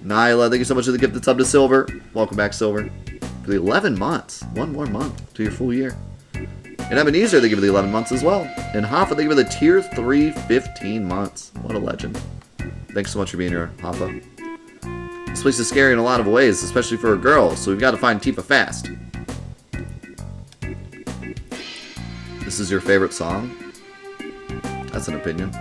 Nyla, thank you so much for the gifted sub to Silver. Welcome back, Silver. For the 11 months. One more month to your full year. And Ebenezer, they give you the 11 months as well. And Hoffa, they give you the tier 3 15 months. What a legend. Thanks so much for being here, Hoffa. This place is scary in a lot of ways, especially for a girl, so we've got to find Tifa fast. This is your favorite song? That's an opinion.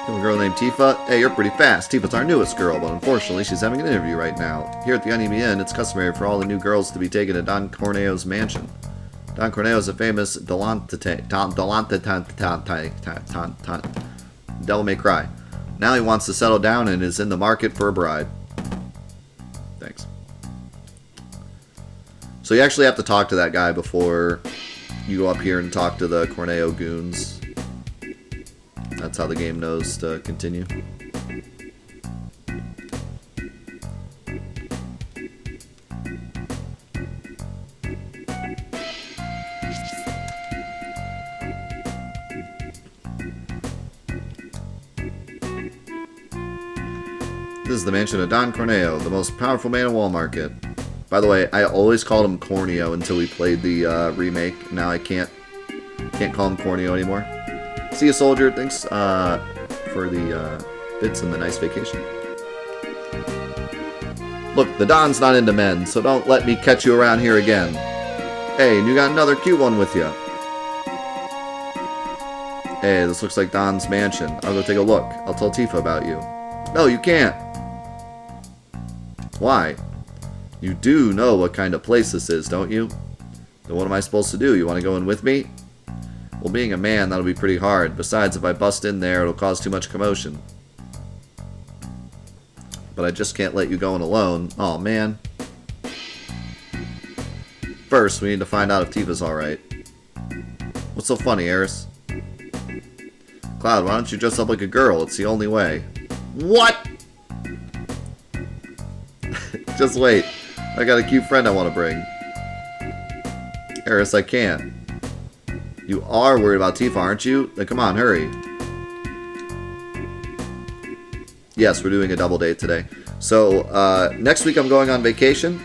A girl named Tifa. Hey, you're pretty fast. Tifa's our newest girl, but unfortunately she's having an interview right now. Here at the Uneven Inn, it's customary for all the new girls to be taken to Don Corneo's mansion. Don Corneo is a famous Devil May Cry. Now he wants to settle down and is in the market for a bride. Thanks. So you actually have to talk to that guy before you go up here and talk to the Corneo goons. That's how the game knows to continue. This is the mansion of Don Corneo, the most powerful man in Wall Market. By the way, I always called him Corneo until we played the remake. Now I can't call him Corneo anymore. See you, soldier. Thanks for the bits and the nice vacation. Look, the Don's not into men, so don't let me catch you around here again. Hey, and you got another cute one with you. Hey, this looks like Don's mansion. I'll go take a look. I'll tell Tifa about you. No, you can't. Why? You do know what kind of place this is, don't you? Then what am I supposed to do? You want to go in with me? Well, being a man, that'll be pretty hard. Besides, if I bust in there, it'll cause too much commotion. But I just can't let you go in alone. Aw, man. First, we need to find out if Tifa's alright. What's so funny, Eris? Cloud, why don't you dress up like a girl? It's the only way. What? Just wait. I got a cute friend I want to bring. Eris, I can't. You are worried about Tifa, aren't you? Then come on, hurry. Yes, we're doing a double date today. So, next week I'm going on vacation.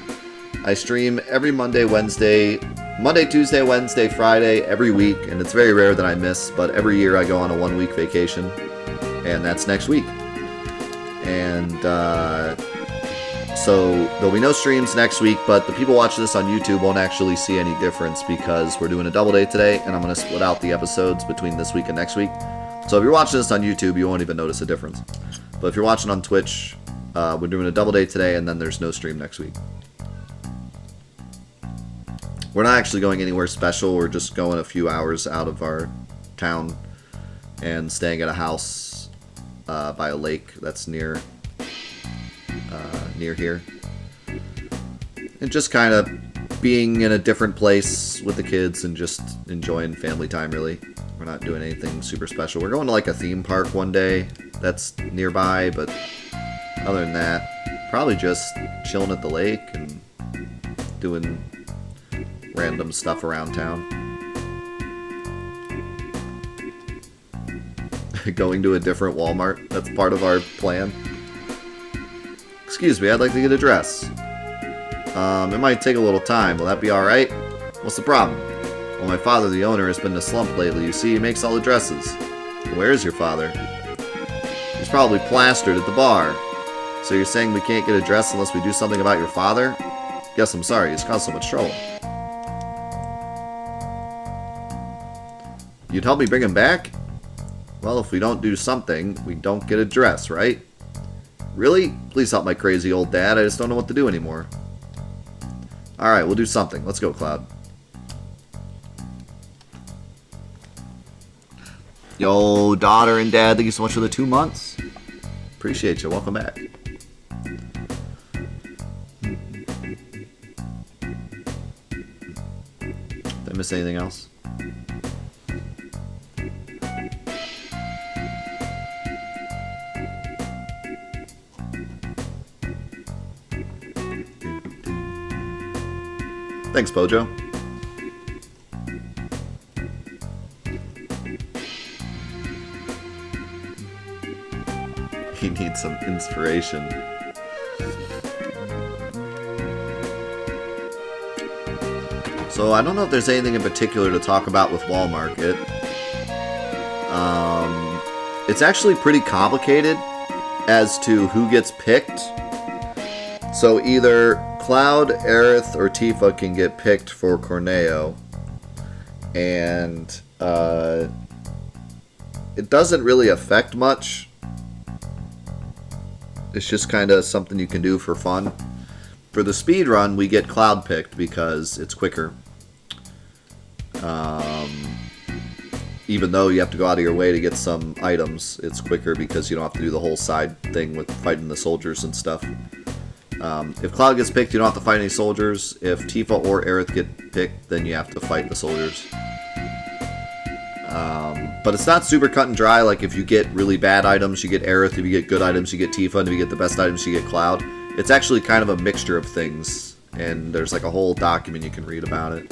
I stream every Monday, Tuesday, Wednesday, Friday, every week. And it's very rare that I miss, but every year I go on a 1-week vacation. And that's next week. And, so there'll be no streams next week, but the people watching this on YouTube won't actually see any difference because we're doing a double day today, and I'm going to split out the episodes between this week and next week. So if you're watching this on YouTube, you won't even notice a difference. But if you're watching on Twitch, we're doing a double day today, and then there's no stream next week. We're not actually going anywhere special. We're just going a few hours out of our town and staying at a house by a lake that's near here, and just kind of being in a different place with the kids and just enjoying family time. Really, we're not doing anything super special. We're going to like a theme park one day that's nearby, but other than that, probably just chilling at the lake and doing random stuff around town. Going to a different Walmart, that's part of our plan. Excuse me, I'd like to get a dress. It might take a little time. Will that be alright? What's the problem? Well, my father, the owner, has been in a slump lately. You see, he makes all the dresses. Where is your father? He's probably plastered at the bar. So you're saying we can't get a dress unless we do something about your father? Yes, I'm sorry. He's caused so much trouble. You'd help me bring him back? Well, if we don't do something, we don't get a dress, right? Really? Please help my crazy old dad. I just don't know what to do anymore. Alright, we'll do something. Let's go, Cloud. Yo, daughter and dad, thank you so much for the 2 months. Appreciate you. Welcome back. Did I miss anything else? Thanks, Pojo. He needs some inspiration. So I don't know if there's anything in particular to talk about with Wall Market. It's actually pretty complicated as to who gets picked. So either Cloud, Aerith, or Tifa can get picked for Corneo. And it doesn't really affect much. It's just kind of something you can do for fun. For the speed run, we get Cloud picked because it's quicker. Even though you have to go out of your way to get some items, it's quicker because you don't have to do the whole side thing with fighting the soldiers and stuff. If Cloud gets picked, you don't have to fight any soldiers. If Tifa or Aerith get picked, then you have to fight the soldiers. But it's not super cut and dry. Like if you get really bad items, you get Aerith. If you get good items, you get Tifa. And if you get the best items, you get Cloud. It's actually kind of a mixture of things. And there's like a whole document you can read about it.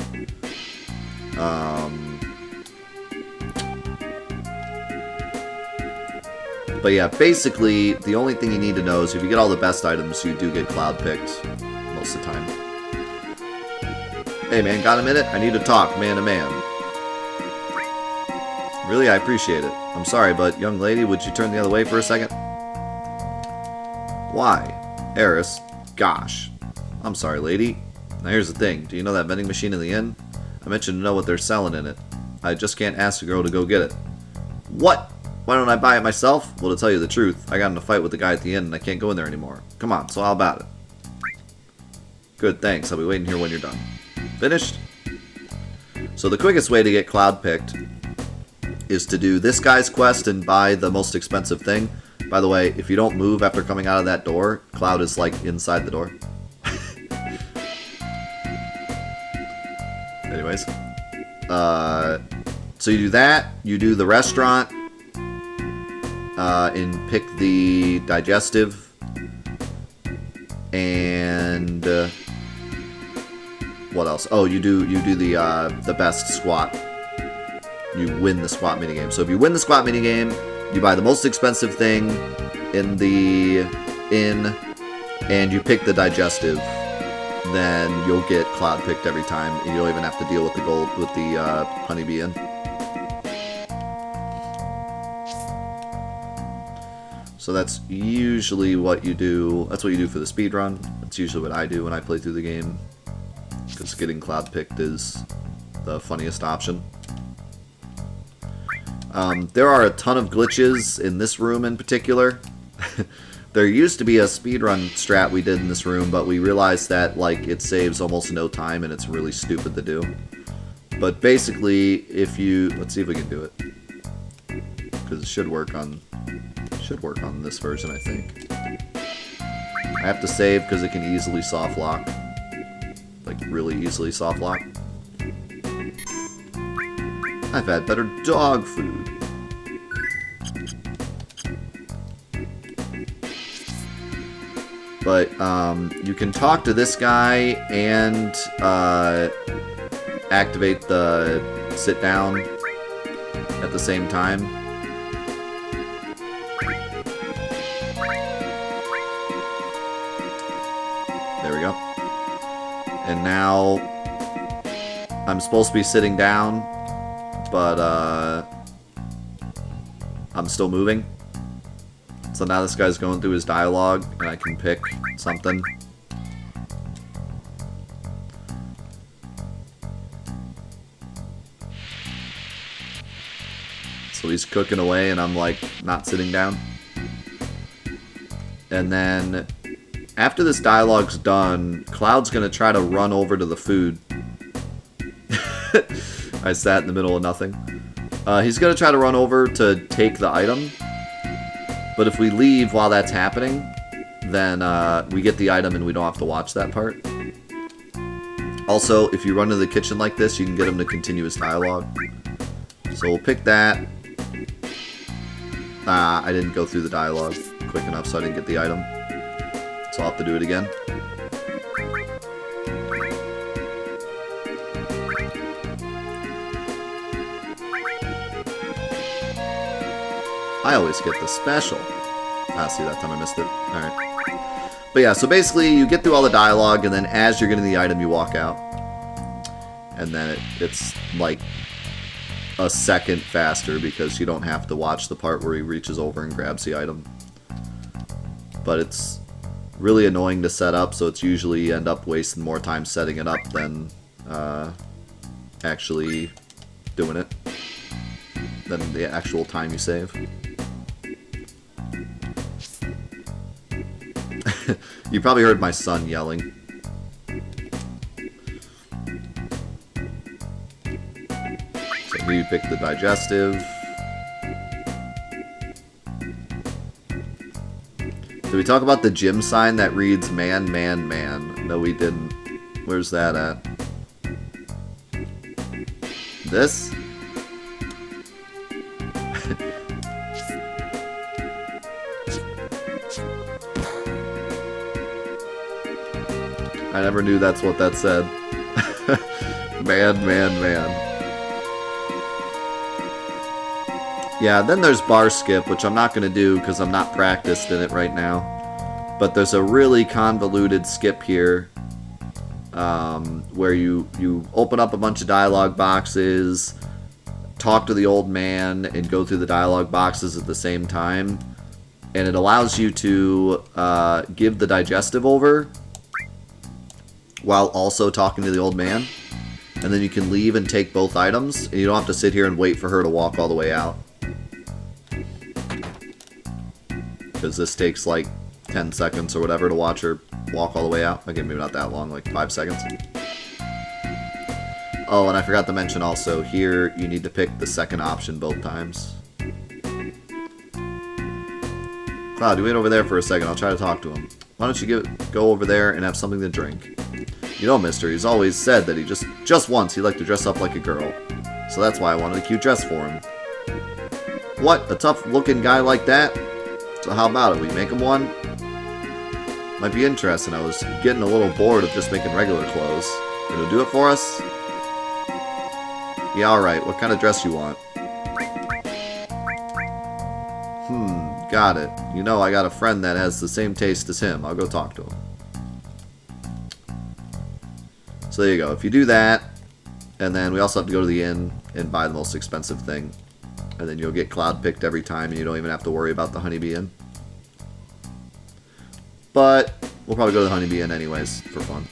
But yeah, basically, the only thing you need to know is if you get all the best items, you do get Cloud picked most of the time. Hey man, got a minute? I need to talk man to man. Really, I appreciate it. I'm sorry, but young lady, would you turn the other way for a second? Why? Eris, gosh. I'm sorry, lady. Now here's the thing. Do you know that vending machine in the inn? I mentioned to know what they're selling in it. I just can't ask a girl to go get it. What? Why don't I buy it myself? Well, to tell you the truth, I got in a fight with the guy at the inn and I can't go in there anymore. Come on, so how about it? Good, thanks. I'll be waiting here when you're done. Finished? So the quickest way to get Cloud picked is to do this guy's quest and buy the most expensive thing. By the way, if you don't move after coming out of that door, Cloud is like inside the door. Anyways. So you do that, you do the restaurant, and pick the digestive, and what else? Oh, you do the best squat. You win the squat minigame. So if you win the squat minigame, you buy the most expensive thing in the inn, and you pick the digestive. Then you'll get Cloud picked every time, and you don't even have to deal with the honeybee inn. So that's usually what you do. That's what you do for the speed run. That's usually what I do when I play through the game, because getting Cloud picked is the funniest option. There are a ton of glitches in this room in particular. There used to be a speedrun strat we did in this room, but we realized that like it saves almost no time and it's really stupid to do. But basically, if you... Let's see if we can do it. Because it should work on this version, I think. I have to save because it can easily soft lock. Like, really easily soft lock. I've had better dog food. But you can talk to this guy and activate the sit down at the same time. There we go. And now I'm supposed to be sitting down, but I'm still moving. So now this guy's going through his dialogue, and I can pick something. So he's cooking away, and I'm like not sitting down. And then after this dialogue's done, Cloud's gonna try to run over to the food. I sat in the middle of nothing. He's gonna try to run over to take the item. But if we leave while that's happening, then we get the item and we don't have to watch that part. Also, if you run to the kitchen like this, you can get him to continue his dialogue. So we'll pick that. I didn't go through the dialogue quick enough, so I didn't get the item. So I'll have to do it again. I always get the special. Ah, see, that time I missed it. Alright. But yeah, so basically you get through all the dialogue, and then as you're getting the item, you walk out. And then it's like a second faster because you don't have to watch the part where he reaches over and grabs the item. But it's really annoying to set up, so it's usually you end up wasting more time setting it up than actually doing it, than the actual time you save. You probably heard my son yelling. So here you pick the digestive. Did we talk about the gym sign that reads man, man, man? No, we didn't. Where's that at? This? I never knew that's what that said. Man, man, man. Yeah, then there's bar skip, which I'm not going to do because I'm not practiced in it right now. But there's a really convoluted skip here where you open up a bunch of dialogue boxes, talk to the old man, and go through the dialogue boxes at the same time. And it allows you to give the digestive over while also talking to the old man. And then you can leave and take both items, and you don't have to sit here and wait for her to walk all the way out. Because this takes like 10 seconds or whatever to watch her walk all the way out. Okay, maybe not that long, like 5 seconds. Oh, and I forgot to mention also, here you need to pick the second option both times. Cloud, you wait over there for a second. I'll try to talk to him. Why don't you go over there and have something to drink? You know, mister, he's always said that he just once he'd like to dress up like a girl. So that's why I wanted a cute dress for him. What? A tough-looking guy like that? So how about it? We make him one? Might be interesting. I was getting a little bored of just making regular clothes. You gonna do it for us? Yeah, alright. What kind of dress you want? Got it. You know, I got a friend that has the same taste as him. I'll go talk to him. So there you go. If you do that, and then we also have to go to the inn and buy the most expensive thing. And then you'll get Cloud picked every time, and you don't even have to worry about the Honeybee Inn. But we'll probably go to the Honeybee Inn anyways, for fun.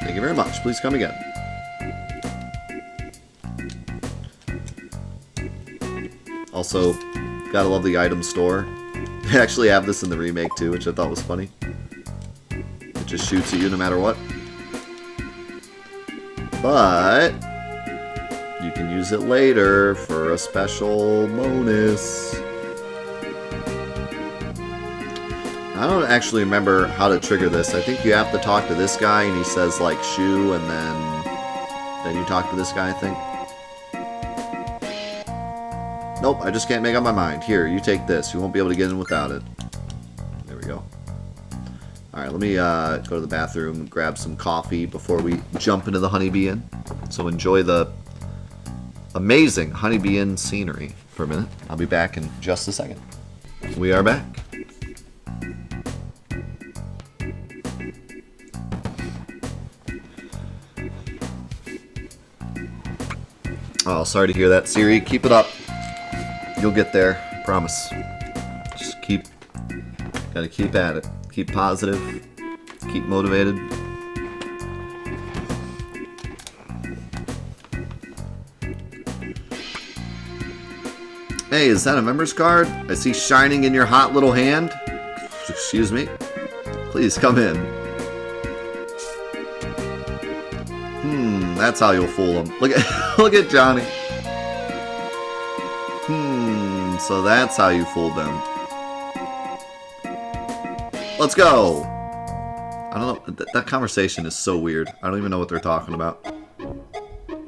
Thank you very much. Please come again. Also, gotta love the item store. They actually have this in the remake too, which I thought was funny. It just shoots at you no matter what. But you can use it later for a special bonus. I don't actually remember how to trigger this. I think you have to talk to this guy and he says like shoo, and then you talk to this guy, I think. Nope, I just can't make up my mind. Here, you take this. You won't be able to get in without it. There we go. Alright, let me go to the bathroom and grab some coffee before we jump into the Honeybee Inn. So enjoy the amazing Honeybee Inn scenery for a minute. I'll be back in just a second. We are back. Oh, sorry to hear that, Siri. Keep it up. You'll get there. I promise. Just gotta keep at it. Keep positive. Keep motivated. Hey, is that a member's card? I see shining in your hot little hand. Excuse me. Please come in. That's how you'll fool them. Look at Johnny. So that's how you fooled them. Let's go. I don't know. That conversation is so weird. I don't even know what they're talking about.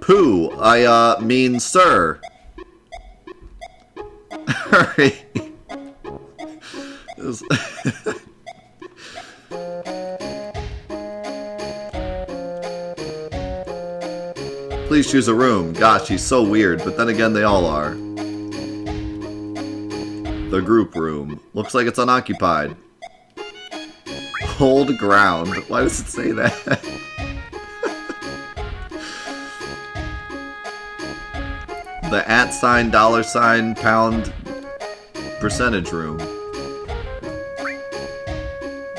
Pooh, I mean sir. Hurry. Please choose a room. Gosh, he's so weird, but then again, they all are. The group room. Looks like it's unoccupied. Hold ground. Why does it say that? The @ $, pound, percentage room.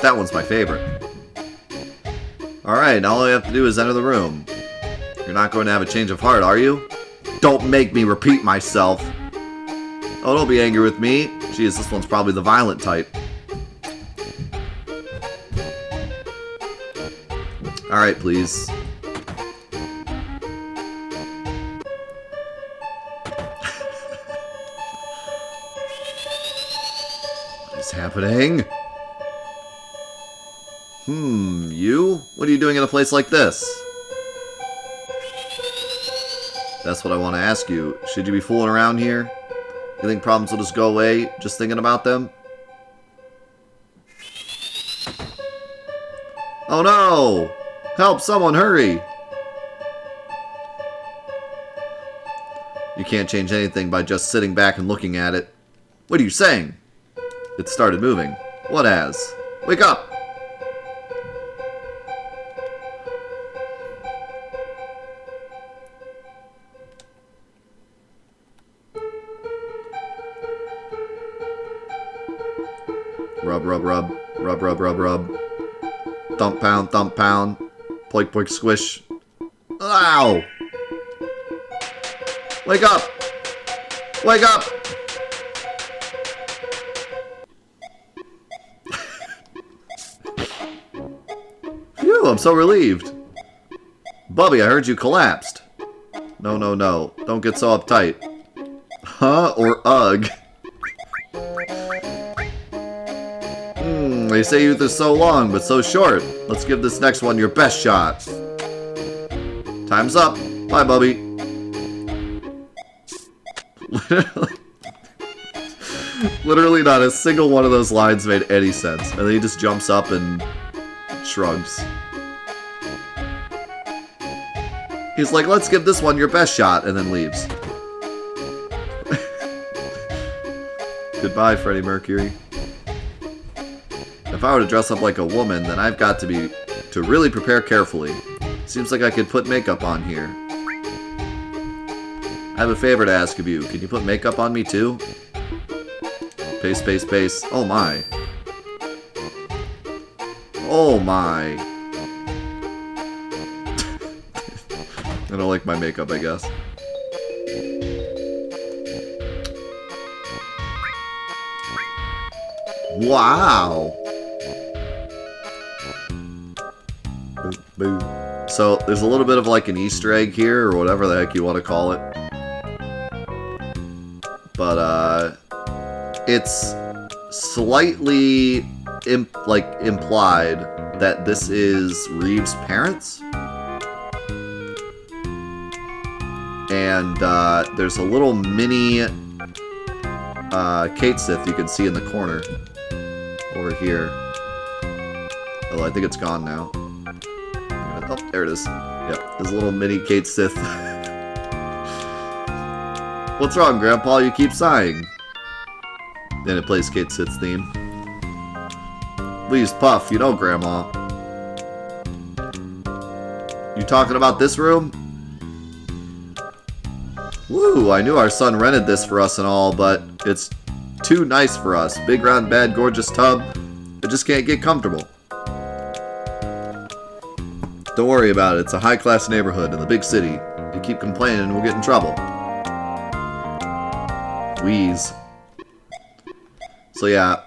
That one's my favorite. Alright, all I have to do is enter the room. You're not going to have a change of heart, are you? Don't make me repeat myself. Oh, don't be angry with me. Jeez, this one's probably the violent type. Alright, please. What is happening? You? What are you doing in a place like this? That's what I want to ask you. Should you be fooling around here? You think problems will just go away just thinking about them? Oh no! Help, someone, hurry! You can't change anything by just sitting back and looking at it. What are you saying? It started moving. What has? Wake up! Rub, rub, rub. Rub, rub, rub, rub. Thump, pound, thump, pound. Poik, poik, squish. Ow! Wake up! Wake up! Phew, I'm so relieved. Bubby, I heard you collapsed. No, no, no. Don't get so uptight. Huh? Or ugh? They say youth is so long, but so short. Let's give this next one your best shot. Time's up. Bye, Bubby. Literally not a single one of those lines made any sense. And then he just jumps up and shrugs. He's like, let's give this one your best shot, and then leaves. Goodbye, Freddie Mercury. If I were to dress up like a woman, then I've got to really prepare carefully. Seems like I could put makeup on here. I have a favor to ask of you. Can you put makeup on me too? Paste, paste, paste. Oh my. Oh my. I don't like my makeup, I guess. Wow. Boo. So, there's a little bit of like an Easter egg here, or whatever the heck you want to call it. But, it's slightly implied that this is Reeves' parents. And, there's a little mini, Kate Sith you can see in the corner. Over here. Oh, I think it's gone now. Oh, there it is. Yep, there's a little mini Kate Sith. What's wrong, Grandpa? You keep sighing. Then it plays Kate Sith's theme. Please, Puff, you know Grandma. You talking about this room? Woo, I knew our son rented this for us and all, but it's too nice for us. Big round bed, gorgeous tub. I just can't get comfortable. Don't worry about it. It's a high-class neighborhood in the big city. You keep complaining, we'll get in trouble. Wheeze. So yeah,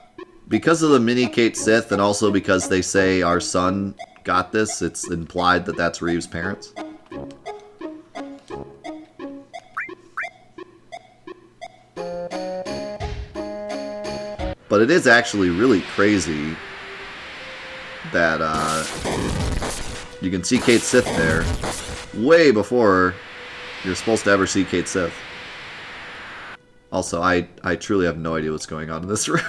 because of the mini Kate Sith, and also because they say our son got this, it's implied that that's Reeves' parents. But it is actually really crazy that you can see Kate Sith there way before You're supposed to ever see Kate Sith. Also, I truly have no idea what's going on in this room.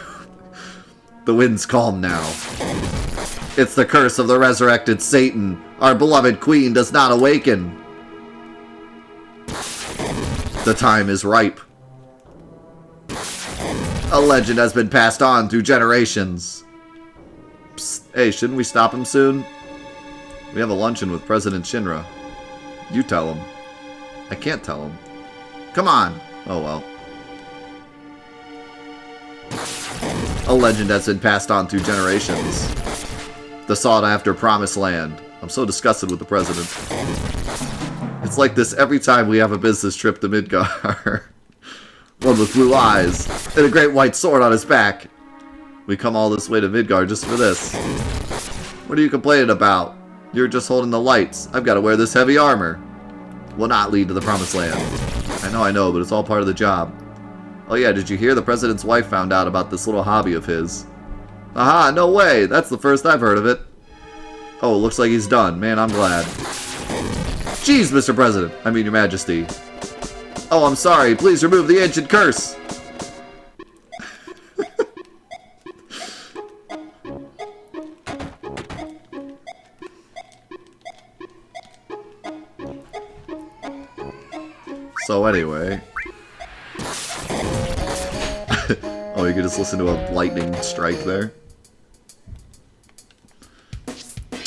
The wind's calm now. It's the curse of the resurrected Satan. Our beloved queen does not awaken. The time is ripe. A legend has been passed on through generations. Psst, hey, shouldn't we stop him soon? We have a luncheon with President Shinra. You tell him. I can't tell him. Come on. Oh well. A legend has been passed on through generations. The sought-after Promised Land. I'm so disgusted with the president. It's like this every time we have a business trip to Midgar. One with blue eyes and a great white sword on his back. We come all this way to Midgar just for this. What are you complaining about? You're just holding the lights. I've got to wear this heavy armor. Will not lead to the Promised Land. I know, but it's all part of the job. Oh yeah, did you hear? The president's wife found out about this little hobby of his. Aha, no way! That's the first I've heard of it. Oh, looks like he's done. Man, I'm glad. Jeez, Mr. President. I mean, Your Majesty. Oh, I'm sorry. Please remove the ancient curse. So anyway. Oh, you can just listen to a lightning strike there.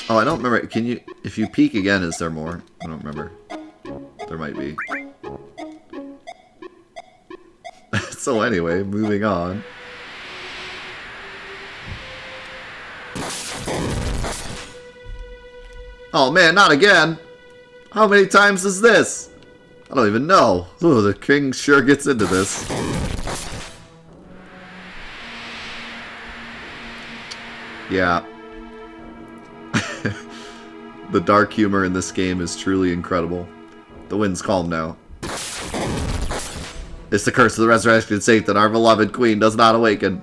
Oh, I don't remember. Can you... If you peek again, is there more? I don't remember. There might be. So anyway, moving on. Oh man, not again! How many times is this? I don't even know. Ooh, the king sure gets into this. Yeah. The dark humor in this game is truly incredible. The wind's calm now. It's the curse of the resurrected saint that our beloved queen does not awaken.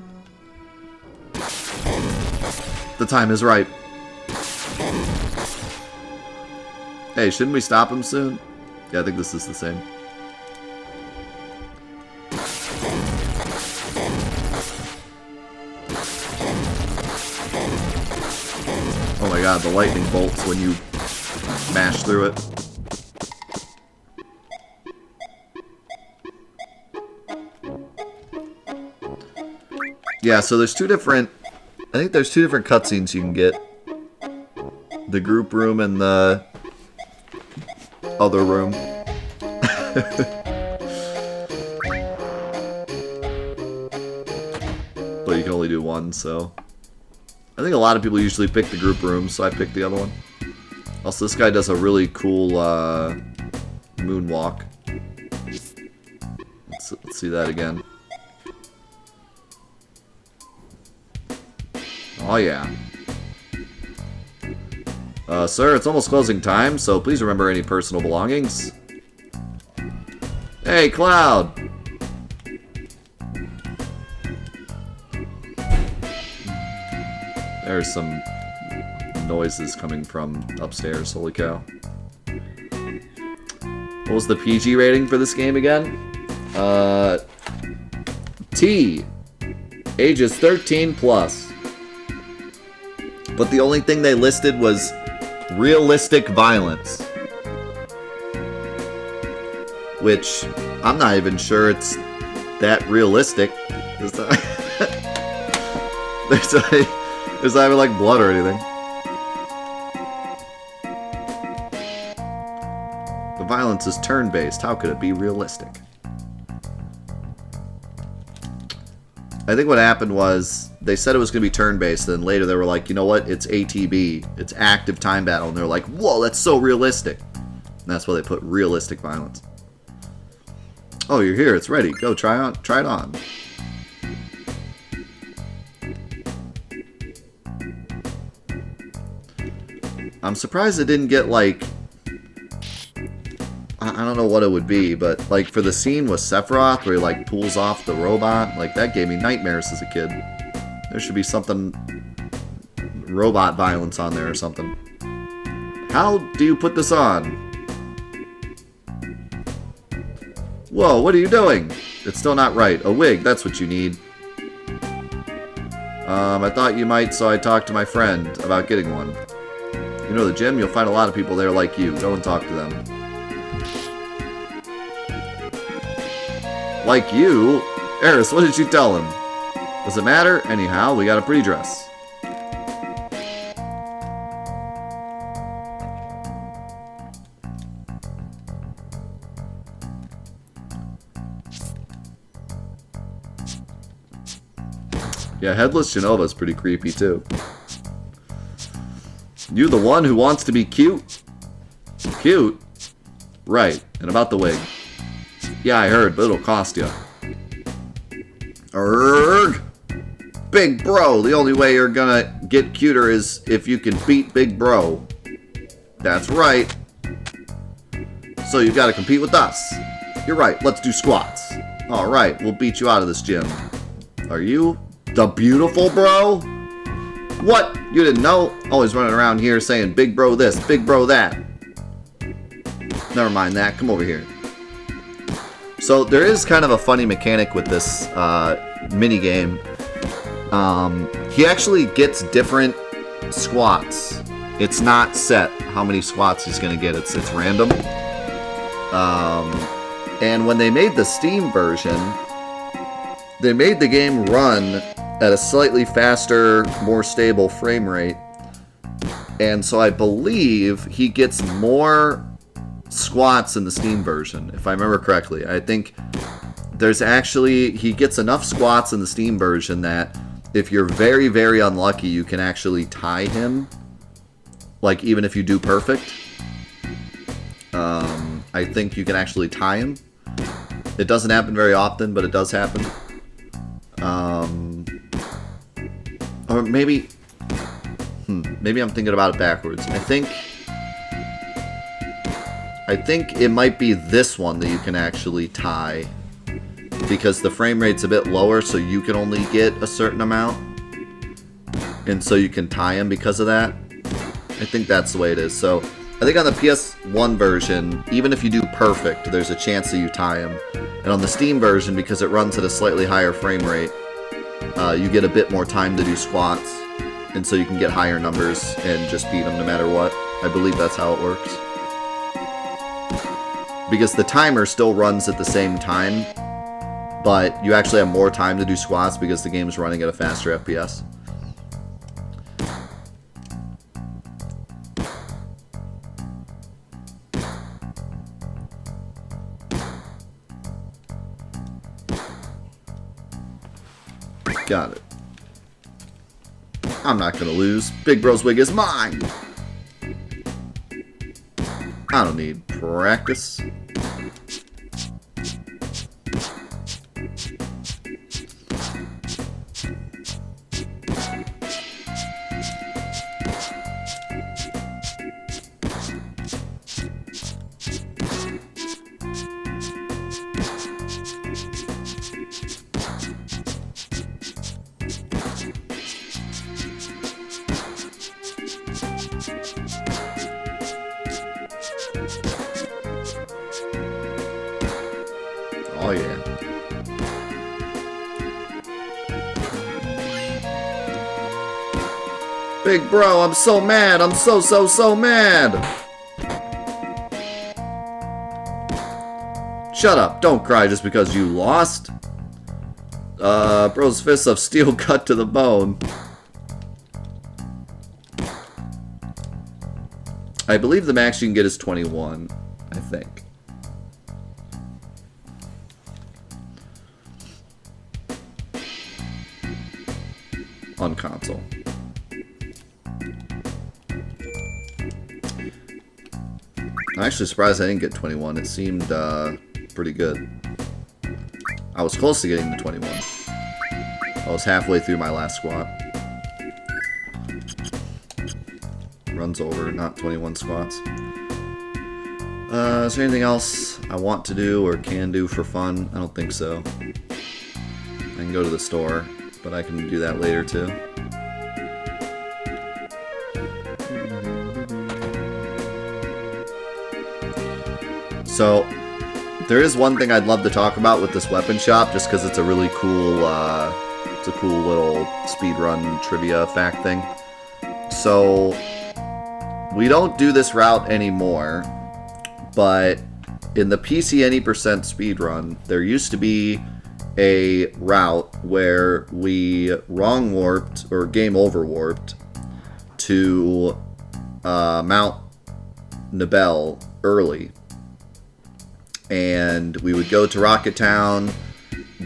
The time is ripe. Hey, shouldn't we stop him soon? Yeah, I think this is the same. Oh my god, the lightning bolts when you mash through it. Yeah, so there's two different... I think there's two different cutscenes you can get. The group room and the other room. But you can only do one, so... I think a lot of people usually pick the group room, so I picked the other one. Also, this guy does a really cool moonwalk. Let's see that again. Oh yeah. Sir, it's almost closing time, so please remember any personal belongings. Hey, Cloud! There's some noises coming from upstairs, holy cow. What was the PG rating for this game again? T. Ages 13 plus. But the only thing they listed was realistic violence. Which, I'm not even sure it's that realistic. There's not even like blood or anything. The violence is turn-based. How could it be realistic? I think what happened was they said it was going to be turn-based, then later they were like, you know what, it's ATB. It's active time battle. And they're like, whoa, that's so realistic. And that's why they put realistic violence. Oh, you're here. It's ready. Go, try it on. I'm surprised it didn't get, like... I don't know what it would be, but, like, for the scene with Sephiroth, where he, like, pulls off the robot, like, that gave me nightmares as a kid. There should be something... robot violence on there or something. How do you put this on? Whoa, what are you doing? It's still not right. A wig, that's what you need. I thought you might, so I talked to my friend about getting one. You know the gym? You'll find a lot of people there like you. Go and talk to them. Like you? Eris, what did you tell him? Does it matter? Anyhow, we got a pretty dress. Yeah, Headless Genova's pretty creepy, too. You the one who wants to be cute? Cute? Right, and about the wig. Yeah, I heard, but it'll cost you. Erg! Big Bro! The only way you're gonna get cuter is if you can beat Big Bro. That's right. So you gotta compete with us. You're right, let's do squats. Alright, we'll beat you out of this gym. Are you the beautiful bro? What? You didn't know? Always running around here saying Big Bro this, Big Bro that. Never mind that, come over here. So there is kind of a funny mechanic with this mini game. He actually gets different squats. It's not set how many squats he's gonna get. It's random. And when they made the Steam version, they made the game run at a slightly faster, more stable frame rate. And so I believe he gets more squats in the Steam version, if I remember correctly. I think there's actually, he gets enough squats in the Steam version that if you're very, very unlucky, you can actually tie him. Like, even if you do perfect. I think you can actually tie him. It doesn't happen very often, but it does happen. Or maybe... maybe I'm thinking about it backwards. I think it might be this one that you can actually tie. Because the frame rate's a bit lower, so you can only get a certain amount. And so you can tie him because of that. I think that's the way it is. So, I think on the PS1 version, even if you do perfect, there's a chance that you tie him. And on the Steam version, because it runs at a slightly higher frame rate, you get a bit more time to do squats. And so you can get higher numbers and just beat them no matter what. I believe that's how it works. Because the timer still runs at the same time, but you actually have more time to do squats because the game's running at a faster FPS. Got it. I'm not gonna lose. Big Bro's wig is mine! I don't need practice. Oh yeah. Big Bro, I'm so mad. I'm so mad. Shut up. Don't cry just because you lost. Bro's fists of steel cut to the bone. I believe the max you can get is 21, I think. On console. I'm actually surprised I didn't get 21. It seemed pretty good. I was close to getting the 21. I was halfway through my last squat. Runs over, not 21 squats. Is there anything else I want to do or can do for fun? I don't think so. I can go to the store, but I can do that later too. So, There is one thing I'd love to talk about with this weapon shop, just because it's a really cool, it's a cool little speedrun trivia fact thing. So, we don't do this route anymore, but in the PC Any% speedrun, there used to be a route where we wrong warped, or game over warped, to Mount Nibel early. And we would go to Rocket Town,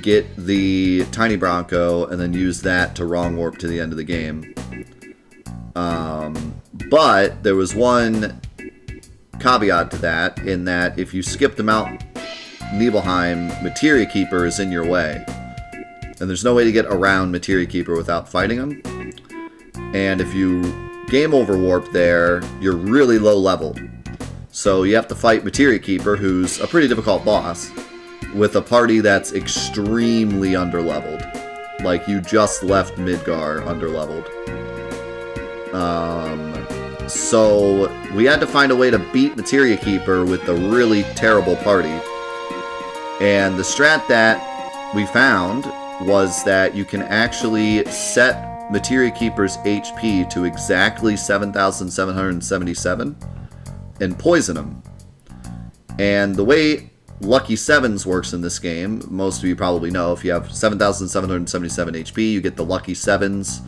get the Tiny Bronco, and then use that to wrong warp to the end of the game. But there was one caveat to that, in that if you skip the Mount Nibelheim, Materia Keeper is in your way. And there's no way to get around Materia Keeper without fighting him. And if you game over warp there, you're really low leveled. So you have to fight Materia Keeper, who's a pretty difficult boss, with a party that's extremely underleveled. Like, you just left Midgar underleveled. So we had to find a way to beat Materia Keeper with a really terrible party. And the strat that we found was that you can actually set Materia Keeper's HP to exactly 7,777 and poison him. And the way Lucky Sevens works in this game, most of you probably know, if you have 7,777 HP, you get the Lucky Sevens,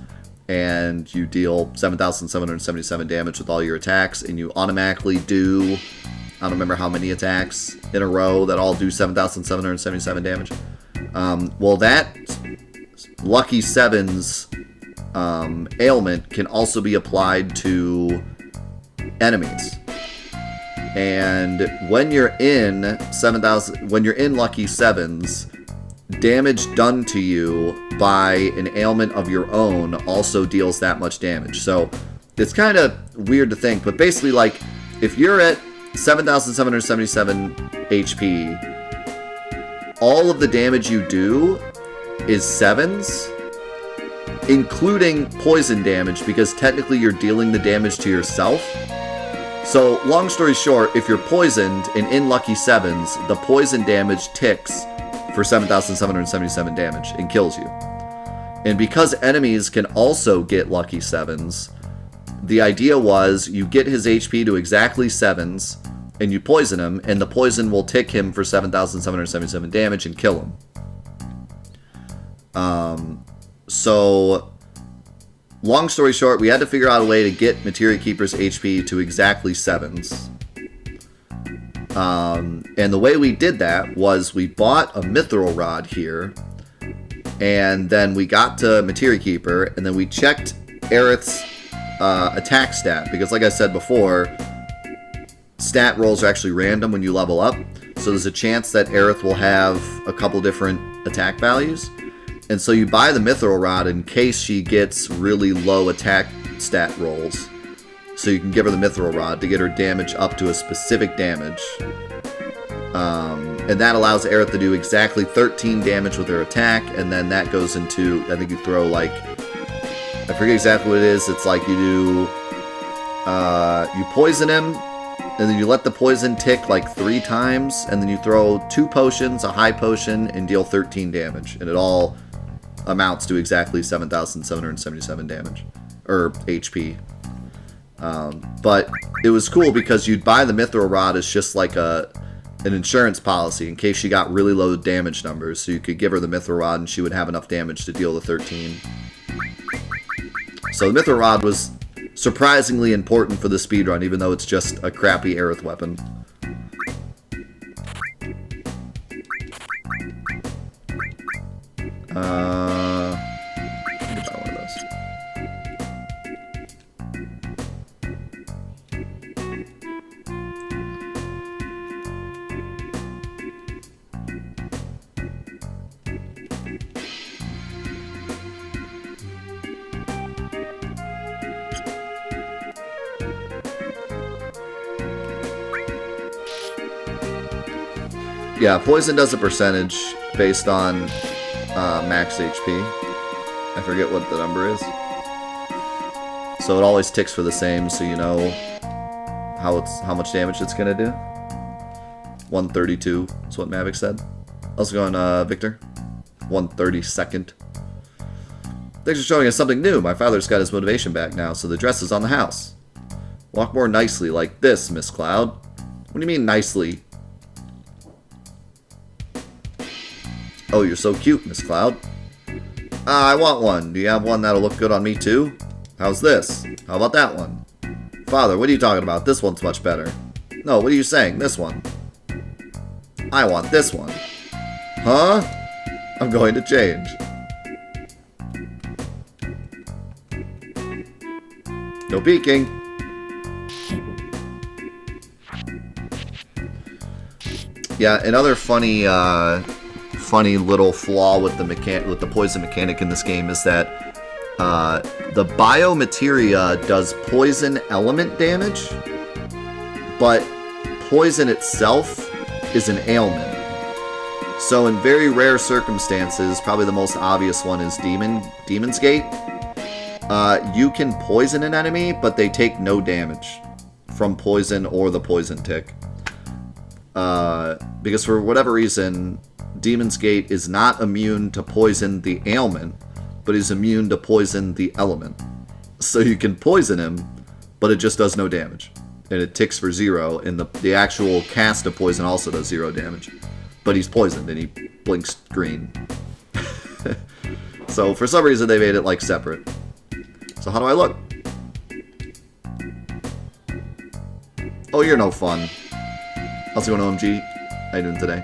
and you deal 7,777 damage with all your attacks, and you automatically do, I don't remember how many attacks in a row that all do 7,777 damage. Well, that Lucky Sevens ailment can also be applied to enemies. And when you're in Lucky Sevens, damage done to you by an ailment of your own also deals that much damage. So it's kind of weird to think, but basically, like, if you're at 7,777 HP, all of the damage you do is sevens, including poison damage, because technically you're dealing the damage to yourself. So, long story short, if you're poisoned and in Lucky Sevens, the poison damage ticks for 7,777 damage and kills you. And because enemies can also get Lucky Sevens, the idea was you get his HP to exactly sevens, and you poison him, and the poison will tick him for 7,777 damage and kill him. So, long story short, we had to figure out a way to get Materia Keeper's HP to exactly sevens. And the way we did that was we bought a Mithril Rod here, and then we got to Materia Keeper, and then we checked Aerith's attack stat, because like I said before, stat rolls are actually random when you level up, so there's a chance that Aerith will have a couple different attack values. And so you buy the Mithril Rod in case she gets really low attack stat rolls. So you can give her the Mithril Rod to get her damage up to a specific damage. And that allows Aerith to do exactly 13 damage with her attack, and then that goes into, I think you throw like, I forget exactly what it is, it's like you do, you poison him, and then you let the poison tick like 3 times, and then you throw 2 potions, a high potion, and deal 13 damage. And it all amounts to exactly 7,777 damage, or HP. But it was cool because you'd buy the Mithril Rod as just like an insurance policy in case she got really low damage numbers, so you could give her the Mithril Rod and she would have enough damage to deal the 13. So the Mithril Rod was surprisingly important for the speedrun, even though it's just a crappy Aerith weapon. Let me buy one of those. Yeah, poison does a percentage based on max HP. I forget what the number is. So it always ticks for the same, so you know how much damage it's gonna do. 132 is what Mavic said. How's it going, Victor? 132nd. Thanks for showing us something new. My father's got his motivation back now, so the dress is on the house. Walk more nicely like this, Miss Cloud. What do you mean, nicely? Oh, you're so cute, Miss Cloud. I want one. Do you have one that'll look good on me, too? How's this? How about that one? Father, what are you talking about? This one's much better. No, what are you saying? This one. I want this one. Huh? I'm going to change. No peeking. Yeah, another funny little flaw with the poison mechanic in this game is that the biomateria does poison element damage, but poison itself is an ailment. So in very rare circumstances, probably the most obvious one is Demon's Gate. You can poison an enemy, but they take no damage from poison or the poison tick. Because for whatever reason, Demon's Gate is not immune to poison the ailment, but is immune to poison the element. So you can poison him, but it just does no damage. And it ticks for 0, and the actual cast of poison also does 0 damage. But he's poisoned, and he blinks green. So for some reason they made it like separate. So how do I look? Oh, you're no fun. How's it going, OMG? How you doing today?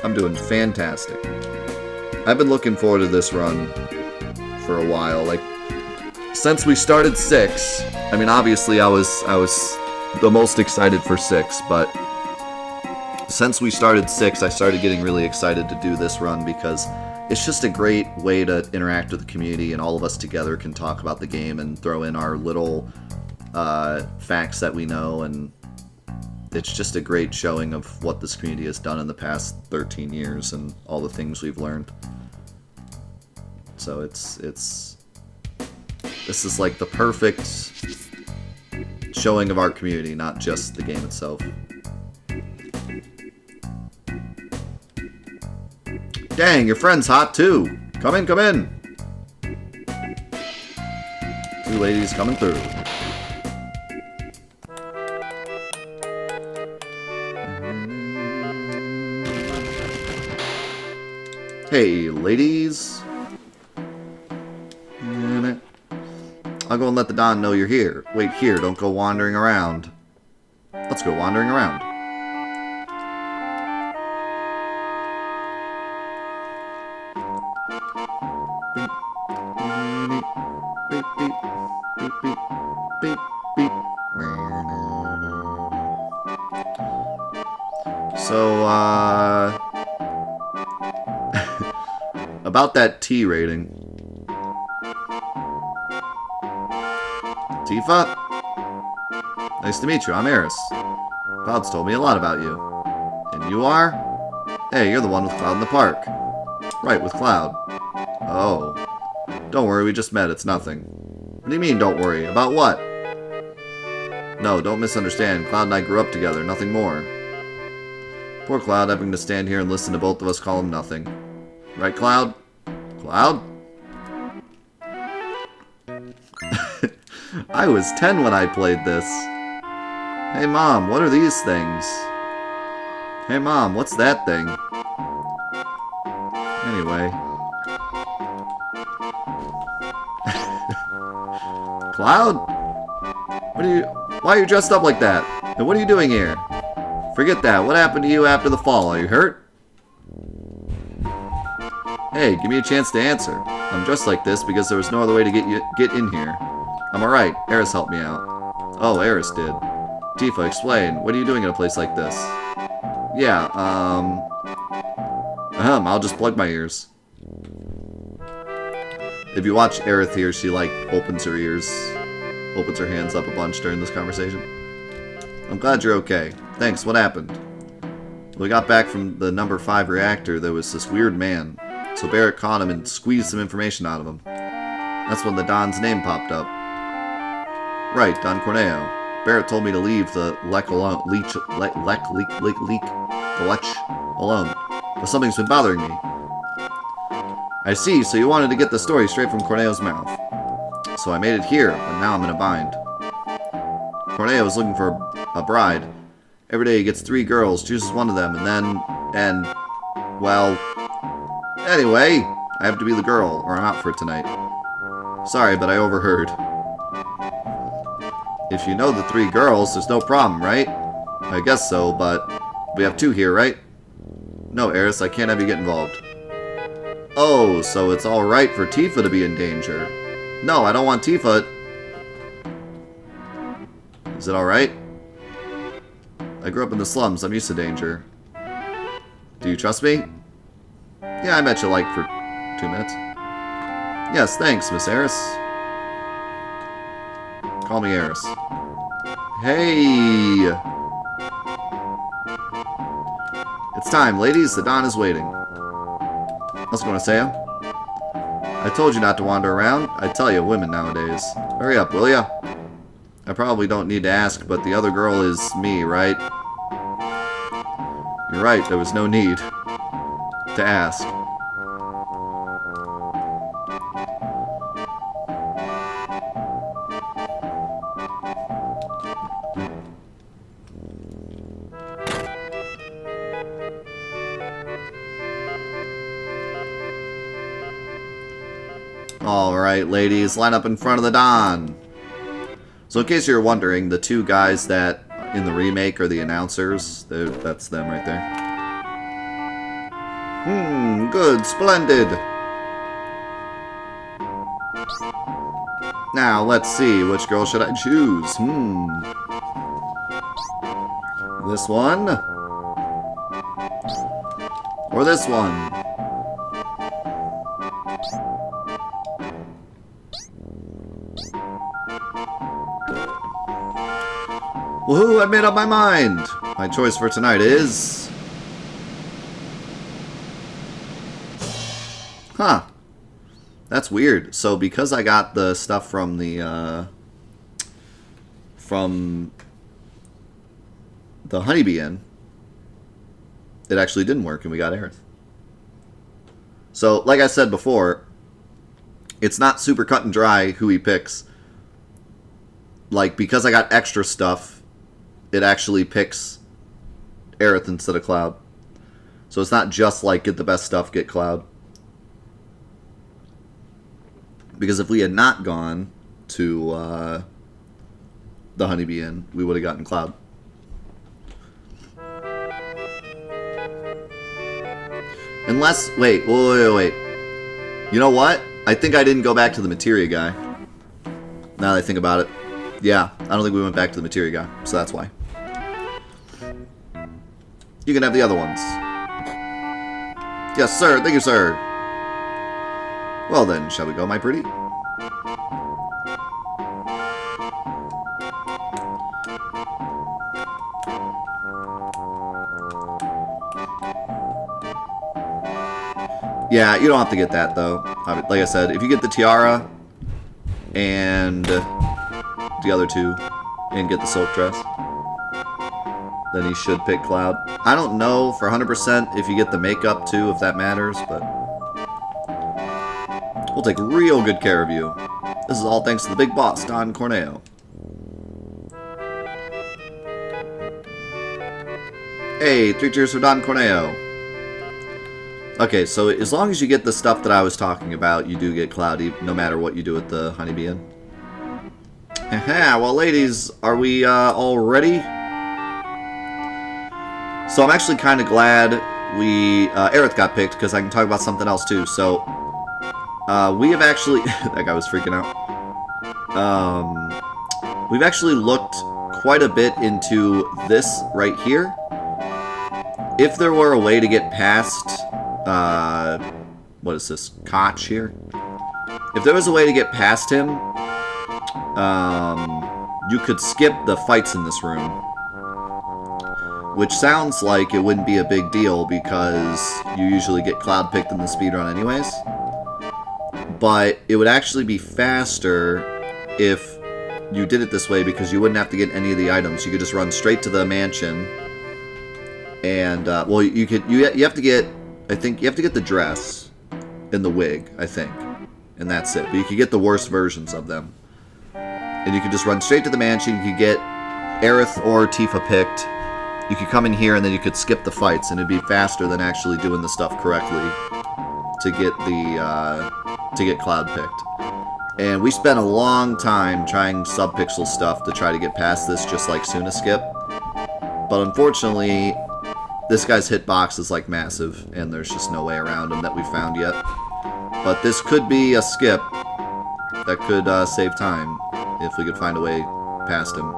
I'm doing fantastic. I've been looking forward to this run for a while. Like, since we started 6, I mean, obviously I was the most excited for 6, but since we started 6, I started getting really excited to do this run because it's just a great way to interact with the community, and all of us together can talk about the game and throw in our little facts that we know, and it's just a great showing of what this community has done in the past 13 years and all the things we've learned. So this is like the perfect showing of our community, not just the game itself. Dang, your friend's hot too. Come in, come in. 2 ladies coming through. Hey, ladies. I'll go and let the Don know you're here. Wait here, don't go wandering around. Let's go wandering around. Beep, beep, beep, beep, beep, beep, beep. So, about that T rating. Tifa? Nice to meet you, I'm Eris. Cloud's told me a lot about you. And you are? Hey, you're the one with Cloud in the park. Right, with Cloud. Oh. Don't worry, we just met, it's nothing. What do you mean, don't worry? About what? No, don't misunderstand. Cloud and I grew up together, nothing more. Poor Cloud having to stand here and listen to both of us call him nothing. Right, Cloud? Cloud? I was 10 when I played this. Hey Mom, what are these things? Hey Mom, what's that thing? Anyway. Cloud? Why are you dressed up like that? And what are you doing here? Forget that. What happened to you after the fall? Are you hurt? Hey, give me a chance to answer. I'm dressed like this because there was no other way to get in here. I'm alright. Eris helped me out. Oh, Eris did. Tifa, explain. What are you doing in a place like this? Yeah, I'll just plug my ears. If you watch Aerith here, she, like, opens her ears, opens her hands up a bunch during this conversation. I'm glad you're okay. Thanks, what happened? When we got back from the number 5 reactor, there was this weird man. So Barrett caught him and squeezed some information out of him. That's when the Don's name popped up. Right, Don Corneo. Barrett told me to leave the Lech alone. The Lech alone. But something's been bothering me. I see, so you wanted to get the story straight from Corneo's mouth. So I made it here, but now I'm in a bind. Corneo is looking for a bride. Every day he gets 3 girls, chooses one of them, well... Anyway, I have to be the girl, or I'm out for it tonight. Sorry, but I overheard. If you know the 3 girls, there's no problem, right? I guess so, but we have 2 here, right? No, Eris, I can't have you get involved. Oh, so it's alright for Tifa to be in danger. No, I don't want Tifa. Is it alright? I grew up in the slums. I'm used to danger. Do you trust me? Yeah, I met you like for 2 minutes. Yes, thanks, Miss Eris. Call me Eris. Hey! It's time, ladies. The Dawn is waiting. What's going to say? I told you not to wander around. I tell you, women nowadays. Hurry up, will ya? I probably don't need to ask, but the other girl is me, right? You're right, there was no need to ask. Alright, ladies, line up in front of the Don. So in case you're wondering, the 2 guys that in the remake are the announcers. That's them right there. Good, splendid. Now, let's see, which girl should I choose? This one? Or this one? Woohoo, I made up my mind! My choice for tonight is... Huh. That's weird. So because I got the stuff from the, Honeybee Inn, it actually didn't work and we got Aerith. So, like I said before, it's not super cut and dry who he picks. Like, because I got extra stuff, it actually picks Aerith instead of Cloud. So it's not just like, get the best stuff, get Cloud. Because if we had not gone to the Honeybee Inn, we would have gotten Cloud. Unless, wait. You know what? I think I didn't go back to the Materia guy. Now that I think about it. Yeah, I don't think we went back to the Materia guy, so that's why. You can have the other ones. Yes, sir. Thank you, sir. Well then, shall we go, my pretty? Yeah, you don't have to get that, though. Like I said, if you get the tiara and the other 2 and get the silk dress, then you should pick Cloud. I don't know for 100% if you get the makeup too, if that matters, but we'll take real good care of you. This is all thanks to the big boss, Don Corneo. Hey, 3 cheers for Don Corneo. Okay, so as long as you get the stuff that I was talking about, you do get Cloud, no matter what you do with the Honeybee Inn. Haha, well ladies, are we all ready? So I'm actually kind of glad Aerith got picked, because I can talk about something else too. So, we have actually, that guy was freaking out. We've actually looked quite a bit into this right here. If there were a way to get past, what is this, Koch here? If there was a way to get past him, you could skip the fights in this room. which sounds like it wouldn't be a big deal because you usually get cloud picked in the speedrun anyways. But it would actually be faster if you did it this way because you wouldn't have to get any of the items. You could just run straight to the mansion, and well, you have to get, I think you have to get the dress and the wig, I think, and that's it. But you could get the worst versions of them, and you could just run straight to the mansion. You could get Aerith or Tifa picked. You could come in here and then you could skip the fights, and it'd be faster than actually doing the stuff correctly to get Cloud picked. And we spent a long time trying subpixel stuff to try to get past this, just like Suna Skip. But unfortunately, this guy's hitbox is like massive, and there's just no way around him that we found yet. But this could be a skip that could save time if we could find a way past him.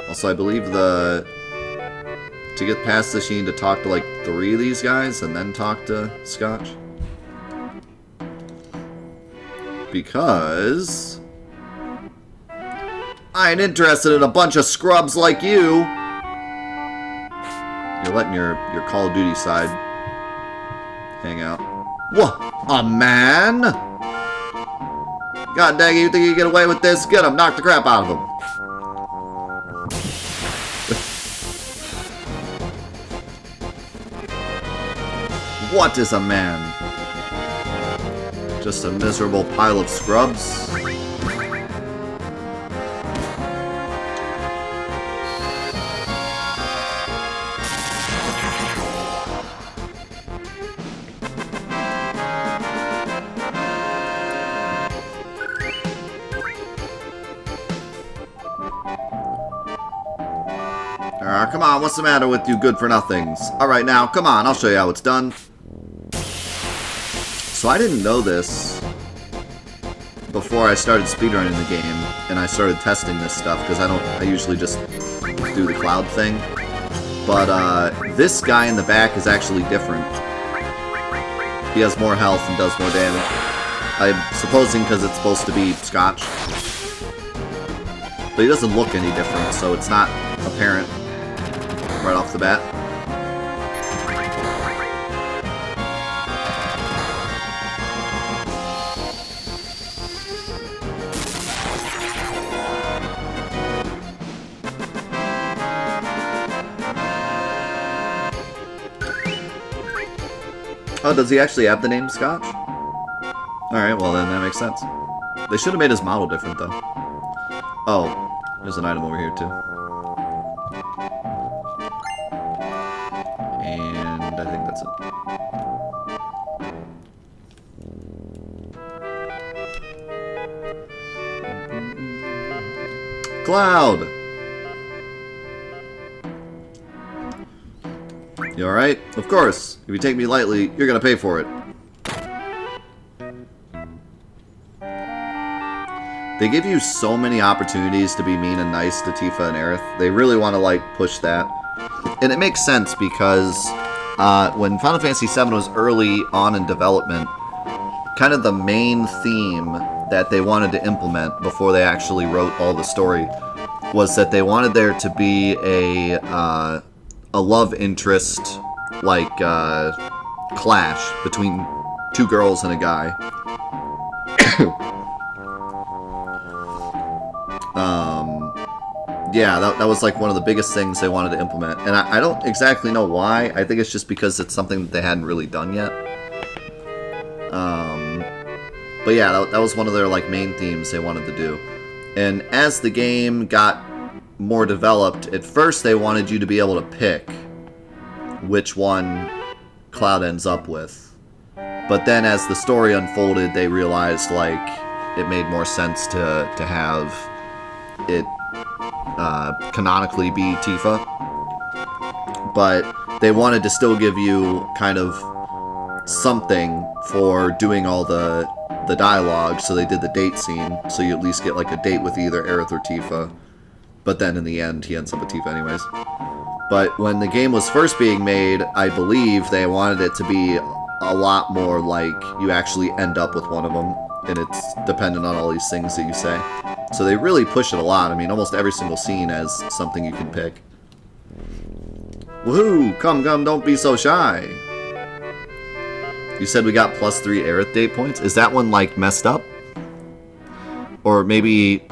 Also, I believe to get past this, you need to talk to like 3 of these guys and then talk to Scotch. Because I ain't interested in a bunch of scrubs like you. You're letting your Call of Duty side hang out. What? A man? God dang it, you think you can get away with this? Get him, knock the crap out of him. What is a man? Just a miserable pile of scrubs? Come on, what's the matter with you good-for-nothings? Alright now, come on, I'll show you how it's done. So I didn't know this before I started speedrunning the game, and I started testing this stuff, because I usually just do the cloud thing. But this guy in the back is actually different. He has more health and does more damage. I'm supposing because it's supposed to be Scotch. But he doesn't look any different, so it's not apparent right off the bat. Oh, does he actually have the name Scotch? Alright, well then that makes sense. They should have made his model different, though. Oh, there's an item over here, too. And I think that's it. Cloud! You alright? Of course. If you take me lightly, you're gonna pay for it. They give you so many opportunities to be mean and nice to Tifa and Aerith. They really want to, like, push that. And it makes sense because when Final Fantasy VII was early on in development, kind of the main theme that they wanted to implement before they actually wrote all the story was that they wanted there to be a love interest, like, clash between 2 girls and a guy. Yeah, that was like one of the biggest things they wanted to implement. And I don't exactly know why. I think it's just because it's something that they hadn't really done yet. But yeah, that was one of their like main themes they wanted to do. And as the game got more developed, at first they wanted you to be able to pick which one Cloud ends up with. But then as the story unfolded, they realized like it made more sense to have it canonically be Tifa. But they wanted to still give you kind of something for doing all the dialogue, so they did the date scene, so you at least get like a date with either Aerith or Tifa. But then in the end, he ends up with Tifa anyways. But when the game was first being made, I believe they wanted it to be a lot more like you actually end up with one of them, and it's dependent on all these things that you say. So they really push it a lot. I mean, almost every single scene has something you can pick. Woohoo! Come, don't be so shy. You said we got +3 Aerith date points? Is that one, like, messed up? Or maybe...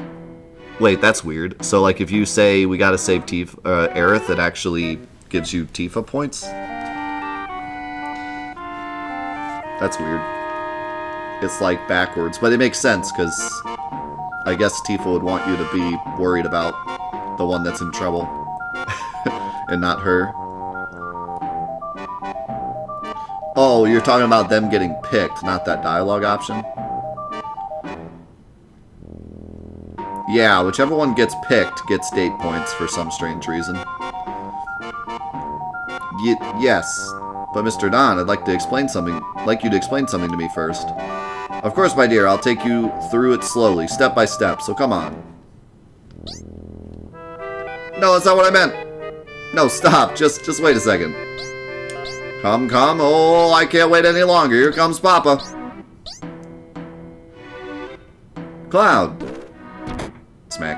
Wait, that's weird. So, like, if you say we gotta save Aerith, it actually gives you Tifa points? That's weird. It's, like, backwards. But it makes sense, because I guess Tifa would want you to be worried about the one that's in trouble. And not her. Oh, you're talking about them getting picked, not that dialogue option? Yeah, whichever one gets picked gets date points for some strange reason. Yes, but Mr. Don, I'd like you to explain something to me first. Of course, my dear, I'll take you through it slowly, step by step, so come on. No, that's not what I meant. No, stop, just wait a second. Come, oh, I can't wait any longer. Here comes Papa. Cloud. Smack.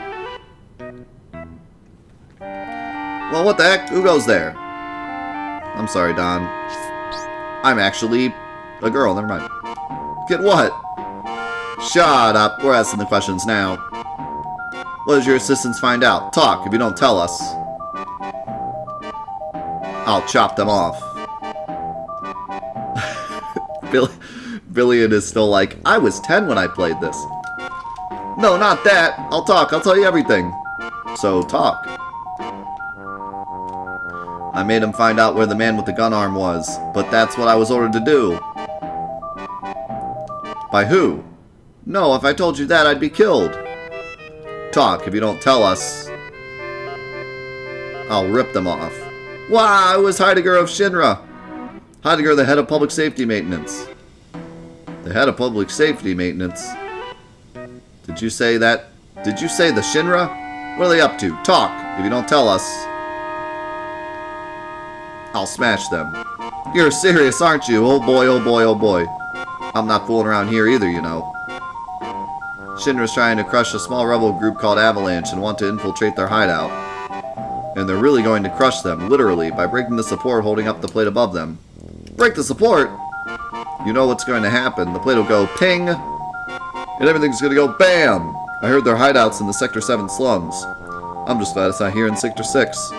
Well, what the heck? Who goes there? I'm sorry, Don. I'm actually a girl. Never mind. Get what? Shut up. We're asking the questions now. What does your assistants find out? Talk. If you don't tell us, I'll chop them off. Billion is still like, I was 10 when I played this. No, not that. I'll talk. I'll tell you everything. So, talk. I made him find out where the man with the gun arm was, but that's what I was ordered to do. By who? No, if I told you that, I'd be killed. Talk. If you don't tell us, I'll rip them off. Wow, it was Heidegger of Shinra. Heidegger, the head of public safety maintenance. The head of public safety maintenance? Did you say that? Did you say the Shinra? What are they up to? Talk. If you don't tell us, I'll smash them. You're serious, aren't you? Oh boy, oh boy, oh boy. I'm not fooling around here either, you know. Shinra's trying to crush a small rebel group called Avalanche and want to infiltrate their hideout. And they're really going to crush them, literally, by breaking the support holding up the plate above them. Break the support? You know what's going to happen. The plate will go ping, and everything's going to go bam. I heard their hideouts in the Sector 7 slums. I'm just glad it's not here in Sector 6.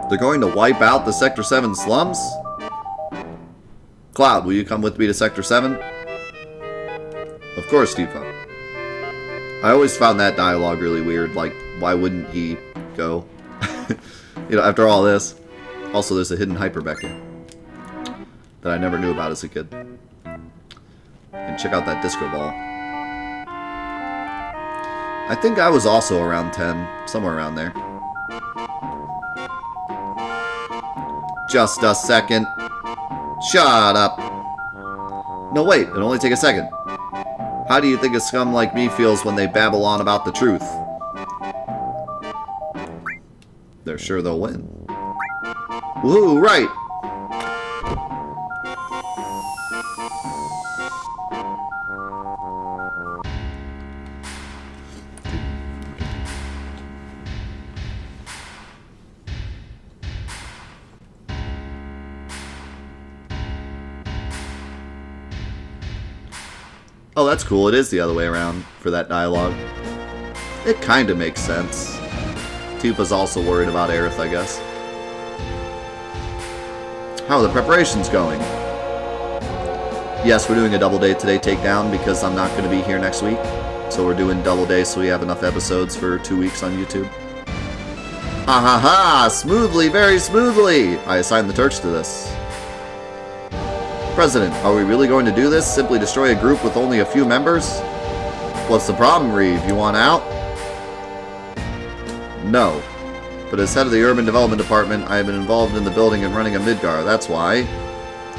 They're going to wipe out the Sector 7 slums? Cloud, will you come with me to Sector 7? Of course, Tifa. I always found that dialogue really weird. Like, why wouldn't he go? You know, after all this. Also, there's a hidden hyper back here that I never knew about as a kid. And check out that disco ball. I think I was also around 10, somewhere around there. Just a second. Shut up. No, wait, it'll only take a second. How do you think a scum like me feels when they babble on about the truth? They're sure they'll win. Woohoo, right! Oh, that's cool. It is the other way around for that dialogue. It kind of makes sense. Tifa's also worried about Aerith, I guess. How are the preparations going? Yes, we're doing a double day today takedown because I'm not going to be here next week. So we're doing double day so we have enough episodes for 2 weeks on YouTube. Ha ha ha! Smoothly, very smoothly! I assigned the Turks to this. President, are we really going to do this? Simply destroy a group with only a few members? What's the problem, Reeve? You want out? No. But as head of the Urban Development Department, I have been involved in the building and running of Midgar. That's why.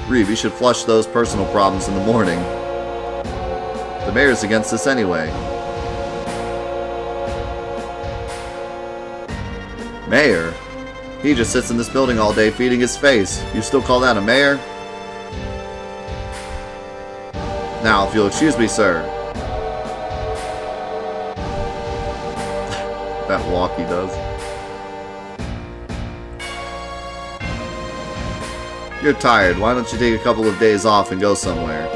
Reeve, you should flush those personal problems in the morning. The mayor's against this anyway. Mayor? He just sits in this building all day feeding his face. You still call that a mayor? Now, if you'll excuse me, sir. That walk he does. You're tired. Why don't you take a couple of days off and go somewhere?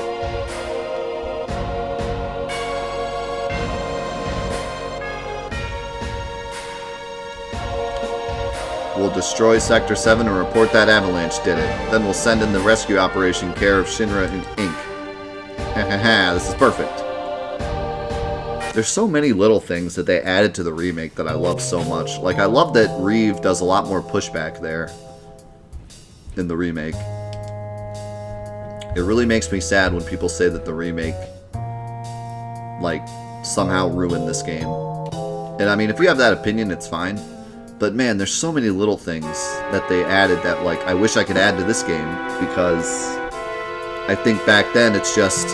We'll destroy Sector 7 and report that Avalanche did it. Then we'll send in the rescue operation care of Shinra Inc. Hahaha, this is perfect. There's so many little things that they added to the remake that I love so much. Like, I love that Reeve does a lot more pushback there in the remake. It really makes me sad when people say that the remake, like, somehow ruined this game. And I mean, if you have that opinion, it's fine. But man, there's so many little things that they added that, like, I wish I could add to this game, because I think back then it's just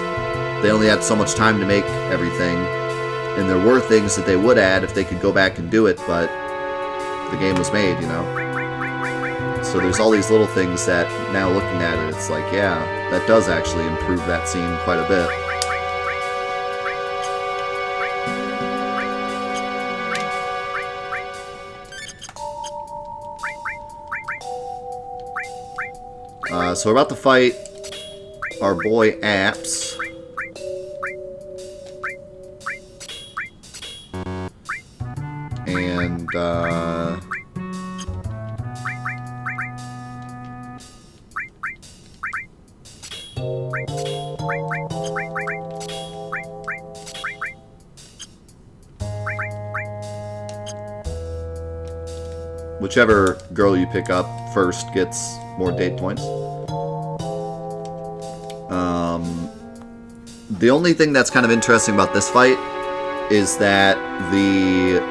they only had so much time to make everything, and there were things that they would add if they could go back and do it, but the game was made, you know? So there's all these little things that, now looking at it, it's like, yeah, that does actually improve that scene quite a bit. So we're about to fight our boy Apps. And, whichever girl you pick up first gets more date points. The only thing that's kind of interesting about this fight is that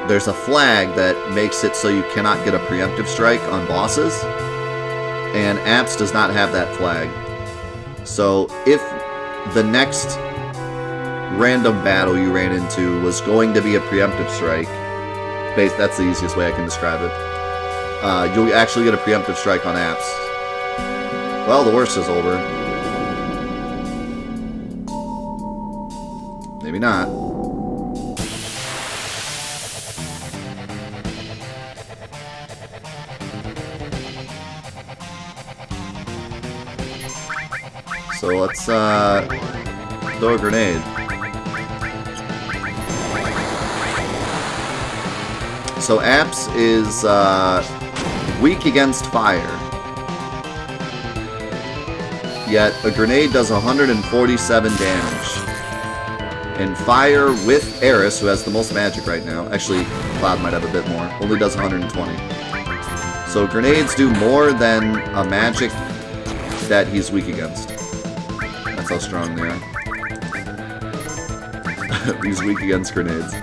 there's a flag that makes it so you cannot get a preemptive strike on bosses, and Apps does not have that flag. So if the next random battle you ran into was going to be a preemptive strike, that's the easiest way I can describe it, you'll actually get a preemptive strike on Apps. Well, the worst is over. Maybe not. So let's throw a grenade. So Apps is weak against fire. Yet a grenade does 147 damage. And fire with Eris, who has the most magic right now, actually Cloud might have a bit more, only does 120. So grenades do more than a magic that he's weak against. That's how strong they are. He's weak against grenades.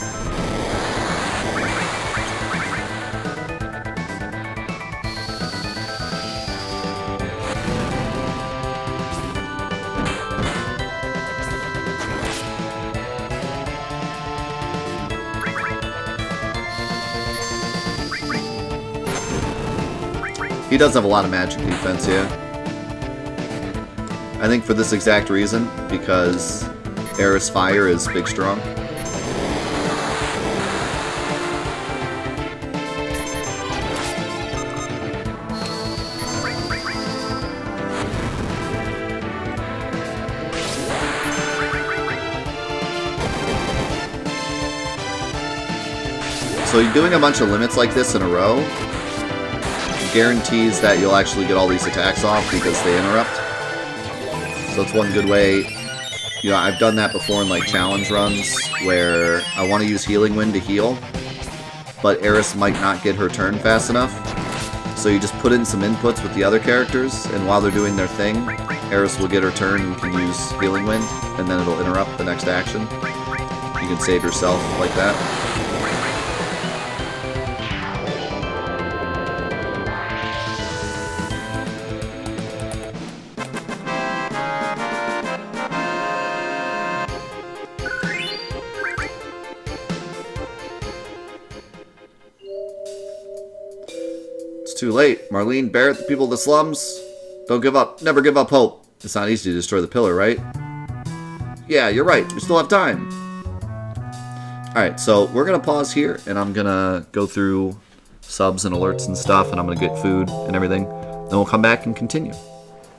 He does have a lot of magic defense, yeah. I think for this exact reason, because Eris Fire is big strong. So doing a bunch of limits like this in a row guarantees that you'll actually get all these attacks off because they interrupt. So it's one good way. You know, I've done that before in like challenge runs where I want to use Healing Wind to heal, but Eris might not get her turn fast enough. So you just put in some inputs with the other characters, and while they're doing their thing, Eris will get her turn and can use Healing Wind, and then it'll interrupt the next action. You can save yourself like that. Too late. Marlene, Barrett, the people of the slums, don't give up. Never give up hope. It's not easy to destroy the pillar, right? Yeah, you're right. We still have time. Alright, so we're going to pause here, and I'm going to go through subs and alerts and stuff, and I'm going to get food and everything. Then we'll come back and continue.